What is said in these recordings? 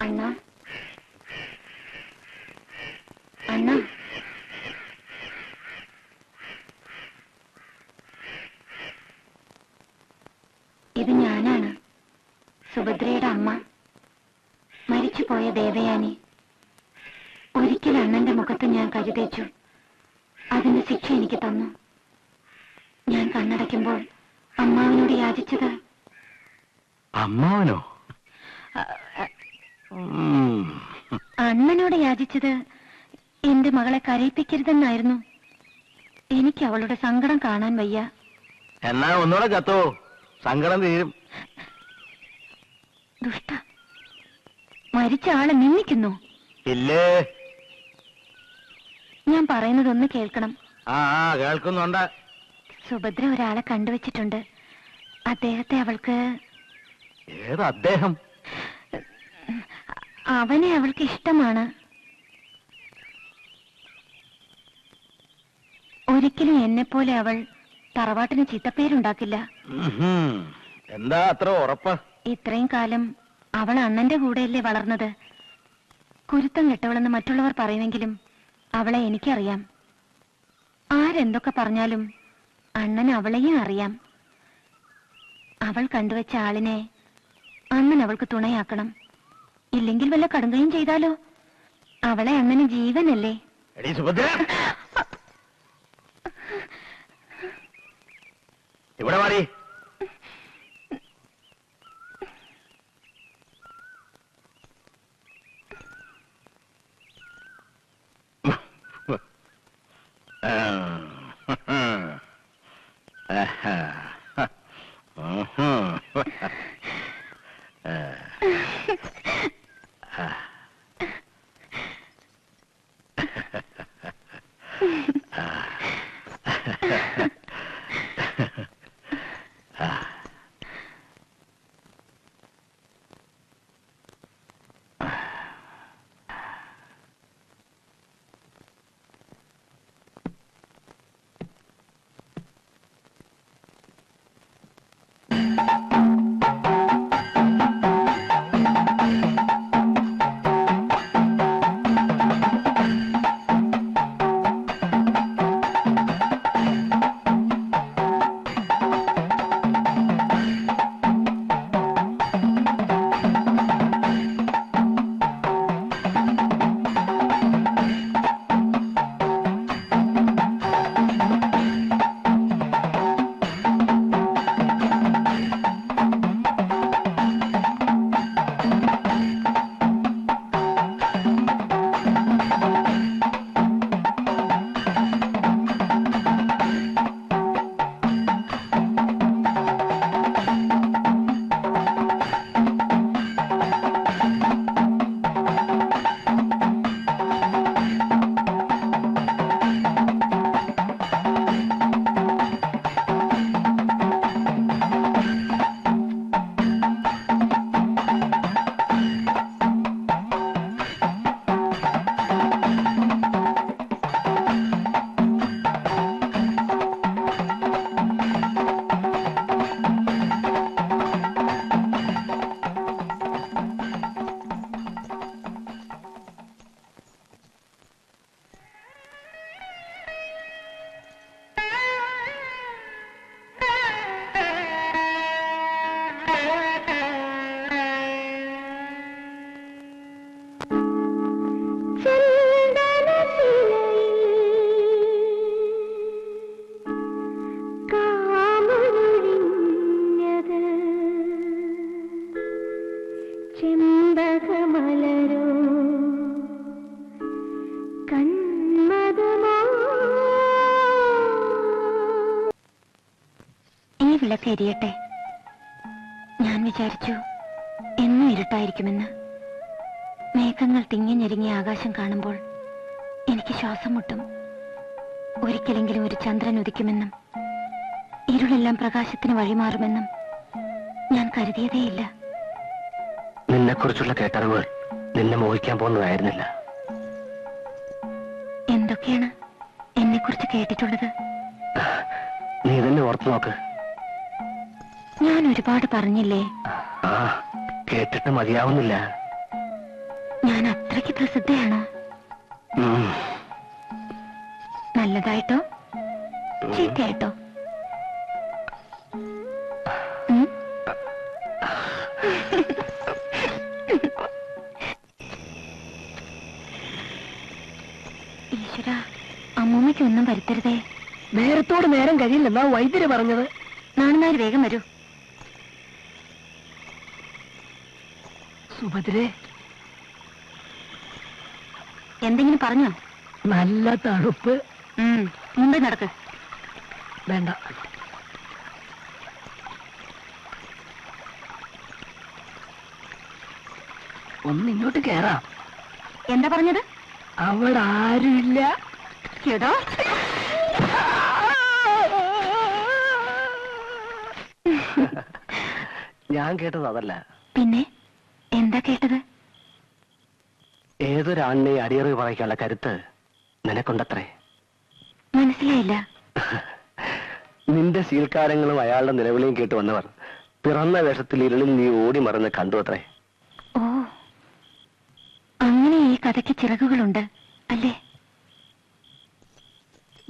അണ്ണ അണ്ണ ഇത് ഞാനാണ്, സുഭദ്രയുടെ അമ്മ, മരിച്ചുപോയ ദേവയാനി. ഒരിക്കൽ അണ്ണന്റെ മുഖത്ത് ഞാൻ കരുതേച്ചു. അതിന്റെ ശിക്ഷ എനിക്ക് തന്നു. ഞാൻ കണ്ണടയ്ക്കുമ്പോൾ അമ്മാവനോട് യാചിച്ചത്. അമ്മാവനോ? അണ്ണനോട് യാചിച്ചത് എന്റെ മകളെ കരയിപ്പിക്കരുതെന്നായിരുന്നു. എനിക്ക് അവളുടെ സങ്കടം കാണാൻ വയ്യ. എന്നാ ഒന്നുകൂടെ ചത്തോ, സങ്കടം തീരും. ദുഷ്ട, മരിച്ച ആളെ നിന്ദിക്കുന്നു. ഇല്ലേ? ഞാൻ പറയുന്നതൊന്ന് കേൾക്കണം. കേൾക്കുന്നുണ്ട്. സുഭദ്ര ഒരാളെ കണ്ടുവച്ചിട്ടുണ്ട്. അദ്ദേഹത്തെ അവൾക്ക്... ഏത് അദ്ദേഹം? അവനെ അവൾക്ക് ഇഷ്ടമാണ്. ഒരിക്കലും എന്നെപ്പോലെ അവൾ തറവാട്ടിന് ചീത്തപ്പേരുണ്ടാക്കില്ല. എന്താ അത്ര ഉറപ്പ്? ഇത്രയും കാലം അവൾ അണ്ണന്റെ കൂടെയല്ലേ വളർന്നത്. കുരുത്തം കെട്ടവളെന്ന് മറ്റുള്ളവർ പറയുമെങ്കിലും അവളെ എനിക്കറിയാം. ആരെന്തൊക്കെ പറഞ്ഞാലും അണ്ണൻ അവളെയും അറിയാം. അവൾ കണ്ടുവച്ച ആളിനെ അണ്ണൻ അവൾക്ക് തുണയാക്കണം. ഇല്ലെങ്കിൽ വല്ല കടുങ്കയും ചെയ്താലോ? അവളെ അണ്ണന് ജീവനല്ലേ. ഇവിടെ മാറി. വിളക്കെരിയട്ടെ. ഞാൻ വിചാരിച്ചു എന്നും ഇരുട്ടായിരിക്കുമെന്ന്. മേഘങ്ങൾ തിങ്ങിഞ്ഞെരുങ്ങിയ ആകാശം കാണുമ്പോൾ എനിക്ക് ശ്വാസം മുട്ടും. ഒരിക്കലെങ്കിലും ഒരു ചന്ദ്രൻ ഉദിക്കുമെന്നും ഇരുളെല്ലാം പ്രകാശത്തിന് വഴിമാറുമെന്നും ഞാൻ കരുതിയതേയില്ല. നിന്നെക്കുറിച്ചുള്ള കേട്ടറിവുകൾ നിന്നെ മോഹിക്കാൻ പോകുന്നതായിരുന്നില്ല. എന്തൊക്കെയാണ് എന്നെക്കുറിച്ച് കേട്ടിട്ടുള്ളത്? നീ തന്നെ ഓർത്തു നോക്ക്. ഞാൻ ഒരുപാട് പറഞ്ഞില്ലേ? കേട്ടിട്ട് മതിയാവുന്നില്ല. അത്രയ്ക്ക് പ്രസിദ്ധയാണോ? നല്ലതായിട്ടോ ചീത്തയായിട്ടോ? ഈശ്വര, അമ്മൂമ്മയ്ക്ക് ഒന്നും വരുത്തരുതേ. നേരത്തോട് നേരം കഴിയില്ലെന്നാ വൈദ്യര് പറഞ്ഞത്. നാണുനാര് വേഗം വരൂ. സുഭദ്രേ, എന്തെങ്കിലും പറഞ്ഞോ? നല്ല തണുപ്പ്. മുമ്പേ നടക്ക്. വേണ്ട, ഒന്ന് ഇങ്ങോട്ട് കേറാം. എന്താ പറഞ്ഞത്? അവിടെ ആരുമില്ല. കേട്ടോ? ഞാൻ കേട്ടത് അതല്ല. പിന്നെ എന്താ കേട്ടത്? ഏതൊരാണിനെ അടിയറവ് പറയിക്കാനുള്ള കരുത്ത് നിനക്കുണ്ടത്രേ. മനസ്സിലായില്ല. നിന്റെ ശീൽക്കാരങ്ങളും അയാളുടെ നിലവിളിയും കേട്ട് വന്നവർ പിറന്ന വേഷത്തിൽ ഇരുളിൽ നീ ഓടി മറന്ന് കണ്ടു അത്രേ. ഓ, അങ്ങനെ ഈ കഥയ്ക്ക് ചിറകുകളുണ്ട് അല്ലേ?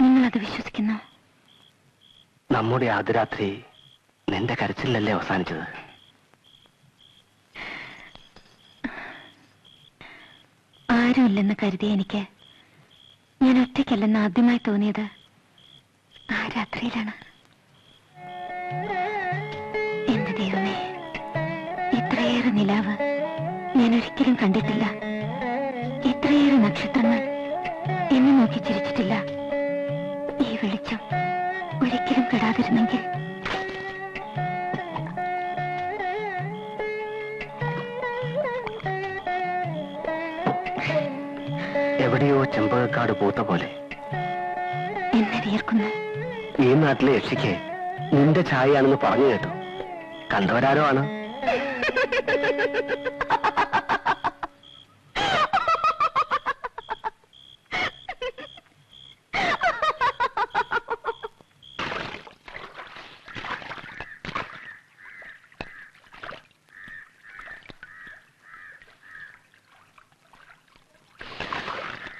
നിങ്ങളത് വിശ്വസിക്കുന്നു? നമ്മുടെ ആദ്യരാത്രി നിന്റെ കരച്ചിലല്ലേ അവസാനിച്ചത്? ആരുമില്ലെന്ന് കരുതിയ എനിക്ക് ഞാൻ ഒറ്റയ്ക്കല്ലെന്ന് ആദ്യമായി തോന്നിയത് ആ രാത്രിയിലാണ്. എന്റെ ദൈവമേ, ഇത്രയേറെ നിലാവ് ഞാൻ ഒരിക്കലും കണ്ടിട്ടില്ല. ഇത്രയേറെ നക്ഷത്രങ്ങൾ എന്നെ നോക്കി ചിരിച്ചിട്ടില്ല. ഈ വെളിച്ചം ഒരിക്കലും കെടാതിരുന്നെങ്കിൽ. എവിടെയോ ചെമ്പകക്കാട് പൂത്ത പോലെ എന്നെ വിയർക്കുന്നു. ഈ നാട്ടിലെ യക്ഷിക്ക് നിന്റെ ഛായയാണെന്ന് പറഞ്ഞു കേട്ടു. കണ്ടവരാരോ ആണ്.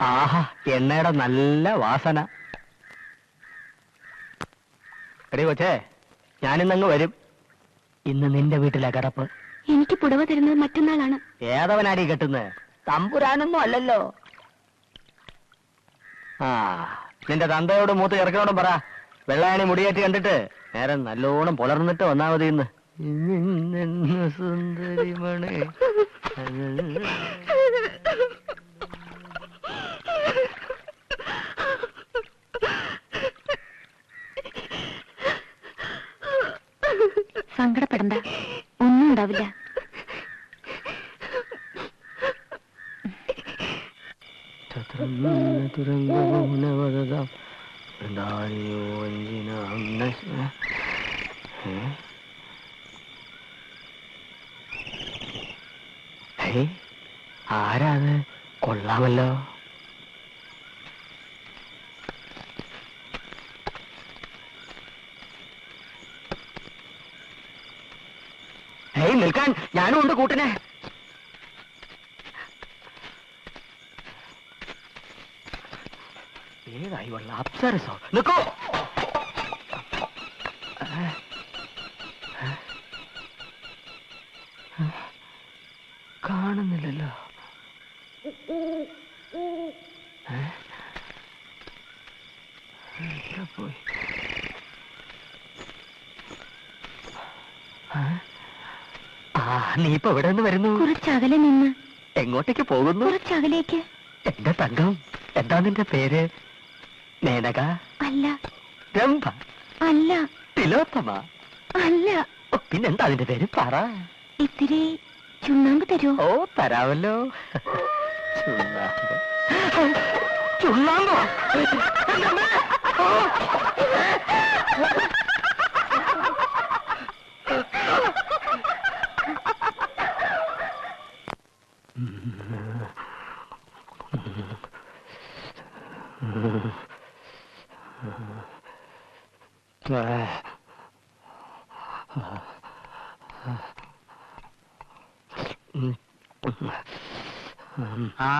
ആഹാ, എണ്ണയുടെ നല്ല വാസന. എടി കൊച്ചേ, ഞാനിന്നങ്ങ് വരും. ഇന്ന് നിന്റെ വീട്ടിലെ കിടപ്പ്. എനിക്ക് പുടവ തരുന്നത് മറ്റന്നാളാണ്. ഏതവനാടി കെട്ടുന്നത്? തമ്പുരാനൊന്നും അല്ലല്ലോ. ആ, നിന്റെ തന്തയോട് മൂത്ത് ചെറുക്കനോടും പറ, വെള്ളായണി മുടിയേറ്റ് കണ്ടിട്ട് നേരം നല്ലോണം പുലർന്നിട്ട് വന്നാ മതി. ഇന്ന് സുന്ദരിമണി. സങ്കടപ്പെടണ്ട, ഒന്നും ഉണ്ടാവില്ല. ആരാത്? കൊള്ളാമല്ലോ. നിൽക്കാൻ, ഞാനും ഉണ്ട് കൂട്ടിനെ. ഏതായി വള്ള അപ്സരസോ? നിൽക്കോ. കാണുന്നില്ലല്ലോ. പോയി. നീ ഇപ്പൊ എവിടെ നിന്ന് വരുന്നു? കുറച്ചകലെ നിന്ന്. എങ്ങോട്ടേക്ക് പോകുന്നു? കുറച്ചകലേക്ക്. എന്റെ തങ്കം, എന്താ നിന്റെ പേര്? മേനക? അല്ല. രംഭ? അല്ല. തിലോത്തമ? അല്ല. പിന്നെന്താ അതിന്റെ പേര്? പറ. ഇത്തിരി ചുണ്ണാമ്പ് തരുമോ? ഓ, തരാമല്ലോ. ചുണ്ണാമ്പ്? ചുണ്ണാമ്പോ? ആ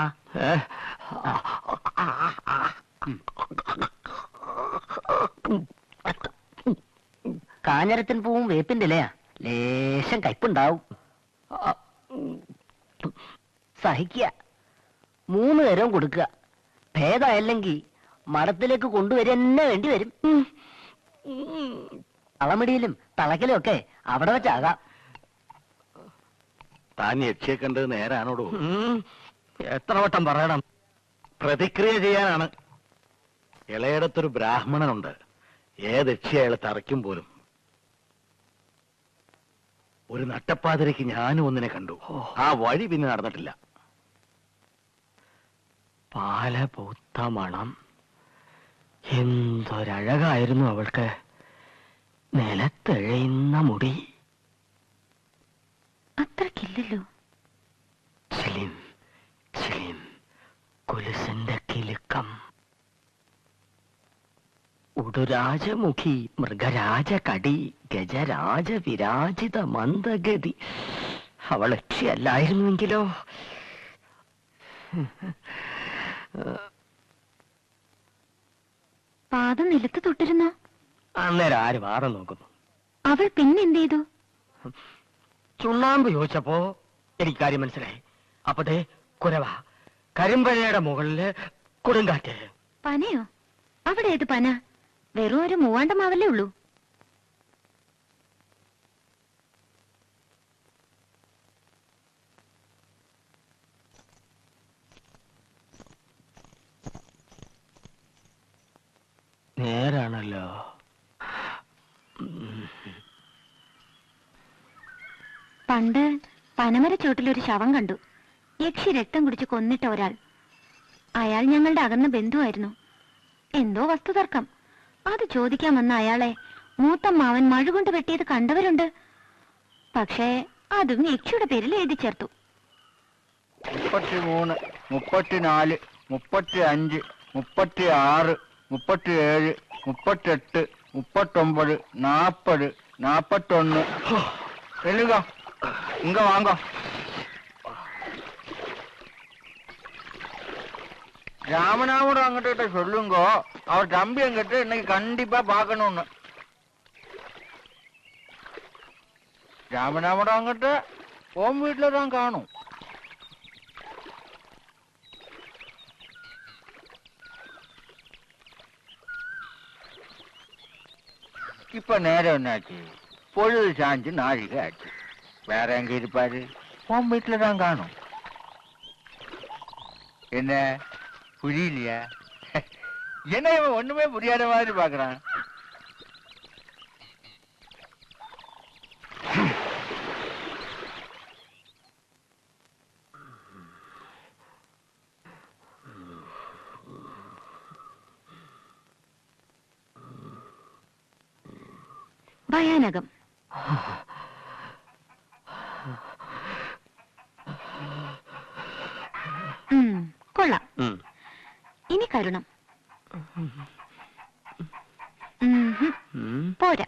കാഞ്ഞരത്തിൻ പൂവും വേപ്പിന്റെ ഇലയാ, ലേശം കയ്പുണ്ടാവും. സഹിക്കുക, 3 നേരവും കൊടുക്കുക. ഭേദമല്ലെങ്കിൽ മഠത്തിലേക്ക് കൊണ്ടുവരുന്ന വേണ്ടി വരും. തളമിടിയിലും തളക്കലും ഒക്കെ അവിടെ വെച്ചാകാം. താൻ യക്ഷിയെ കണ്ടത് നേരാണോടോ? എത്ര വട്ടം പറയണം? പ്രതിക്രിയ ചെയ്യാനാണ്. ഇളയിടത്തൊരു ബ്രാഹ്മണനുണ്ട്, ഏത് യക്ഷി അയാളെ തറയ്ക്കും പോലും. ഒരു നട്ടപ്പാതിരയ്ക്ക് ഞാനും ഒന്നിനെ കണ്ടു. ആ വഴി പിന്നെ നടന്നിട്ടില്ല. പാല പൂത്ത മണം. എന്തൊരഴകായിരുന്നു അവൾക്ക്. നിലത്തെഴയുന്ന മുടി. അത്രക്കില്ലല്ലോ. ചിലിം ചിലിം കുലുസിന്റെ കിലുക്കം. ഉടുരാജമുഖി, മൃഗരാജ കടി, ഗജരാജ വിരാജിത മന്ദഗതി. അവൾ യക്ഷിയല്ലായിരുന്നുവെങ്കിലോ? പാദം നിലത്ത് തൊട്ടിരുന്നോ? അന്നേരം ആര് വാറം നോക്കുന്നു? അവൾ പിന്നെന്ത് ചെയ്തു? ചുണ്ണാമ്പ് ചോദിച്ചപ്പോ എനിക്ക് കാര്യം മനസ്സിലായി. അപ്പതേ കുരവ, കരിമ്പഴയുടെ മുകളില് കൊടുങ്കാറ്റ്. പനയോ? അവിടെ ഏത് പന? വെറും ഒരു മൂവാണ്ടമാവല്ലേ ഉള്ളൂ. നേരാണല്ലോ. പണ്ട് പനമരച്ചോട്ടിലൊരു ശവം കണ്ടു. യക്ഷി രക്തം കുടിച്ച് കൊന്നിട്ട ഒരാൾ. അയാൾ ഞങ്ങളുടെ അകന്ന ബന്ധുവായിരുന്നു. എന്തോ വസ്തുതർക്കം. അത് ചോദിക്കാൻ വന്ന അയാളെ മൂത്തമ്മാവൻ മഴുകൊണ്ട് വെട്ടിയത് കണ്ടവരുണ്ട്. പക്ഷേ അതും യക്ഷിയുടെ പേരിൽ എഴുതി ചേർത്തു. 33, 34, 35, 36, 37, 38, 39, 40, 41. எழுங்க, இங்க வாங்க. ராமநாமடும் அங்கிட்ட சொல்லுங்க, அவர் தம்பி என்கிட்ட இன்னைக்கு கண்டிப்பா பார்க்கணும்னு. ராமநாமடும் அங்கிட்ட உன் வீட்டுல தான் காணும். இப்ப நேரம் என்னாச்சு? பொழுது சாஞ்சு நாழிகை ஆச்சு. வேற எங்க இருப்பாரு? உன் வீட்டுல தான் காணும். என்ன புரியலையா? என்ன இவன் ஒண்ணுமே புரியாத மாதிரி பாக்குறான். ഭയാനകം. കൊള്ളാം. ഇനി കരുണം. പോരാ.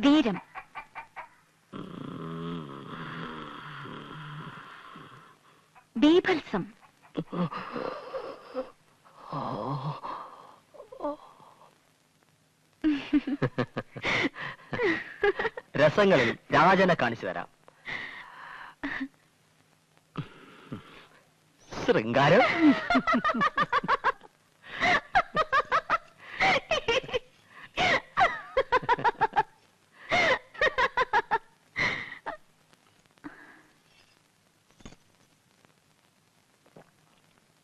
വീരം. ബീഭത്സം. രസങ്ങളിൽ രാജനെ കാണിച്ചു തരാം. ശൃംഗാരം.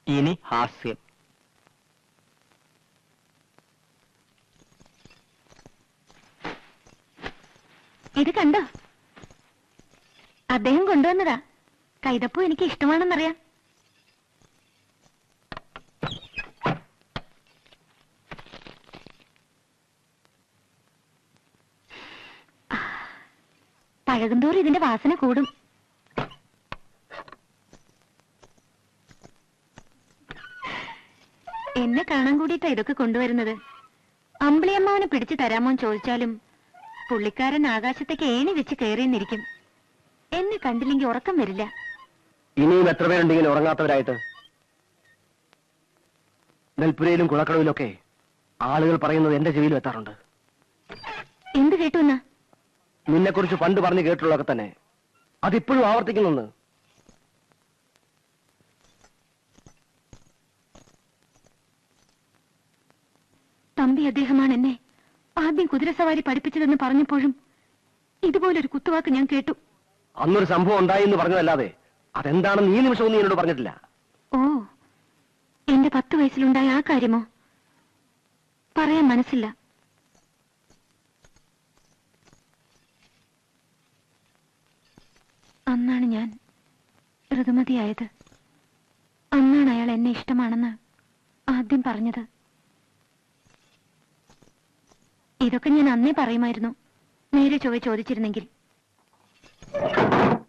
ഇനി ഹാസ്യം. ഇത് കണ്ടോ? അദ്ദേഹം കൊണ്ടുവന്നതാ. കൈതപ്പൂ എനിക്ക് ഇഷ്ടമാണെന്നറിയാം. പഴകുന്തോറും ഇതിന്റെ വാസന കൂടും. എന്നെ കാണാൻ കൂടിയിട്ടാ ഇതൊക്കെ കൊണ്ടുവരുന്നത്. അമ്പിളിയമ്മാവനെ പിടിച്ചു തരാമോന്ന് ചോദിച്ചാലും പുള്ളിക്കാരൻ ആകാശത്തേക്ക് ഏണി വെച്ച് കയറിയെന്നിരിക്കും. എന്നെ കണ്ടില്ലെങ്കിൽ ഉറക്കം വരില്ല. ഇനിയും എത്ര പേരുണ്ട് ഇങ്ങനെ ഉറങ്ങാത്തവരായിട്ട്? നെൽപ്പുരയിലും കുളക്കടവിലൊക്കെ ആളുകൾ പറയുന്നത് എന്റെ ചെവിയിലും എത്താറുണ്ട്. എന്ത് കേട്ടു എന്നാ? നിന്നെക്കുറിച്ച് പണ്ട് പറഞ്ഞു കേട്ടുള്ളതൊക്കെ തന്നെ. അതിപ്പോഴും ആവർത്തിക്കുന്നുണ്ട്. തമ്പി അദ്ദേഹമാണ് എന്നെ ആദ്യം കുതിരസവാരി പഠിപ്പിച്ചതെന്ന് പറഞ്ഞപ്പോഴും ഇതുപോലൊരു കുത്തുവാക്ക് ഞാൻ കേട്ടു. അന്നൊരു സംഭവം ഉണ്ടായി എന്ന് പറഞ്ഞതല്ലാതെ അതെന്താണെന്ന് ഈ നിമിഷവും നീ എന്നോട് പറഞ്ഞിട്ടില്ല. ഓ, എന്റെ 10 വയസ്സിലുണ്ടായ ആ കാര്യമോ? പറയാൻ മനസ്സില്ല. അന്നാണ് ഞാൻ ഋതുമതിയായത്. അന്നാണ് അയാൾ എന്നെ ഇഷ്ടമാണെന്ന് ആദ്യം പറഞ്ഞത്. ഇതൊക്കെ ഞാൻ അന്നേ പറയുമായിരുന്നു, നേരെ ചോദിച്ചിരുന്നെങ്കിൽ.